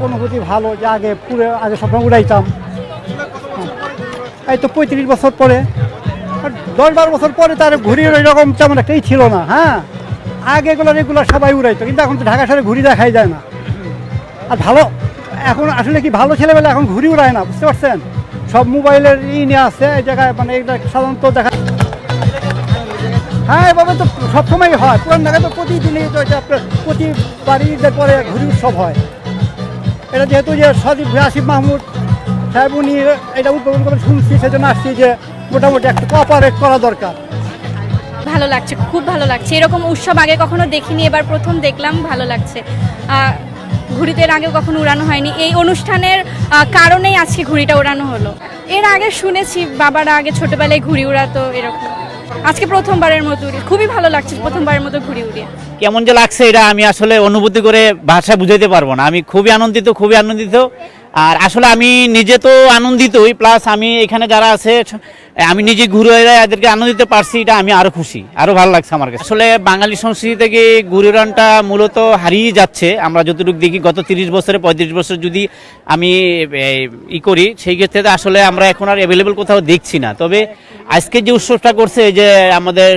অনুভূতি ভালো, যে আগে স্বপ্ন উড়াইতাম। এই তো 35 বছর পরে, 10-12 বছর পরে তার ঘুড়ির ওই রকম তেমন একটাই ছিল না। হ্যাঁ, আগে রেগুলার সবাই উড়াইতো, কিন্তু এখন তো ঢাকা শহরে ঘুড়ি দেখাই যায় না। আর ভালো, এখন আসলে কি ভালো ছেলেবেলা এখন ঘুড়ি উড়ায় না, বুঝতে পারছেন? সব মোবাইলের নিয়ে আসছে এই জায়গায়, মানে এটা সাধারণত দেখা। হ্যাঁ, এভাবে তো সবসময়ই হয়, পুরান ঢাকায় তো প্রতিদিনই তো এটা আপনার প্রতিবারই ঈদের পরে ঘুড়ি উৎসব হয়। এটা যেহেতু যে সজীব আসিফ মাহমুদ সাহেব উনি এটা উদ্বোধন করে শুনছি, সেজন্য আসছি যে মোটামুটি একটু কোঅপারেট করা দরকার। ভালো লাগছে, খুব ভালো লাগছে। এরকম উৎসব আগে কখনো দেখিনি, এবার প্রথম দেখলাম, ভালো লাগছে। ঘুড়িতে এর আগেও কখনো উড়ানো হয়নি, এই অনুষ্ঠানের কারণেই আজকে ঘুড়িটা উড়ানো হলো। এর আগে শুনেছি বাবারা আগে ছোটবেলায় ঘুড়ি উড়াতো এরকম, আজকে প্রথমবারের মতো উড়ি, খুবই ভালো লাগছে প্রথমবারের মতো ঘুড়ি উড়িয়ে। কেমন যে লাগছে এটা আমি আসলে অনুভূতি করে ভাষায় বুঝাইতে পারবো না। আমি খুবই আনন্দিত। আর আসলে আমি নিজে তো আনন্দিতই, প্লাস আমি এখানে যারা আছে আমি নিজে ঘুরে এদেরকে আনন্দ দিতে পারছি, এটা আমি আরো খুশি, আরো ভালো লাগছে আমার কাছে। আসলে বাঙালি সংস্কৃতি থেকে ঘুড়ি উড়ানটা মূলত হারিয়ে যাচ্ছে। আমরা যতটুকু দেখি গত 30 বছরে 35 বছর যদি আমি করি, সেই ক্ষেত্রে আসলে আমরা এখন আর অ্যাভেলেবল কোথাও দেখছি না। তবে আজকে যে উৎসবটা করছে, যে আমাদের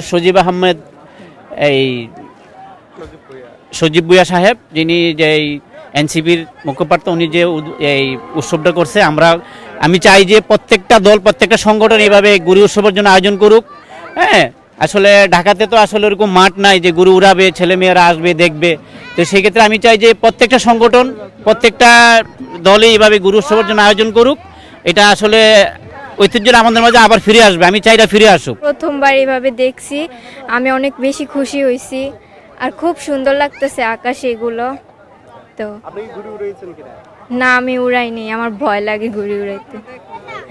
সজীব ভুঁইয়া সাহেব, যিনি যে এনসিপির মুখপাত্র, উনি যে এই উৎসবটা করছে, আমি চাই যে প্রত্যেকটা দল, প্রত্যেকটা সংগঠন এইভাবে ঘুড়ি উৎসবের জন্য আয়োজন করুক। হ্যাঁ, আসলে ঢাকাতে তো আসলে ওরকম মাঠ নাই যে ঘুড়ি উড়াবে, ছেলেমেয়েরা আসবে দেখবে। তো সেই ক্ষেত্রে আমি চাই যে প্রত্যেকটা সংগঠন, প্রত্যেকটা দলে এইভাবে ঘুড়ি উৎসবের জন্য আয়োজন করুক। এটা আসলে ঐতিহ্যটা আমাদের মাঝে আবার ফিরে আসবে, আমি চাই এটা ফিরে আসুক। প্রথমবার এইভাবে দেখছি, আমি অনেক বেশি খুশি হয়েছি, আর খুব সুন্দর লাগতেছে আকাশে এগুলো। তো আপনি কি ঘুড়ি উড়িয়েছেন কিনা? না, আমি উড়াইনি, আমার ভয় লাগে ঘুড়ি উড়াইতে।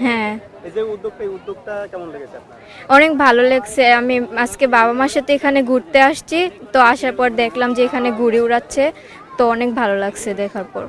হ্যাঁ, এই যে উদ্যোগটা কেমন লেগেছে আপনার? অনেক ভালো লাগছে। আমি আজকে বাবা মার সাথে এখানে ঘুরতে আসছি, তো আসার পর দেখলাম যে এখানে ঘুড়ি উড়াচ্ছে, তো অনেক ভালো লাগছে দেখার পর।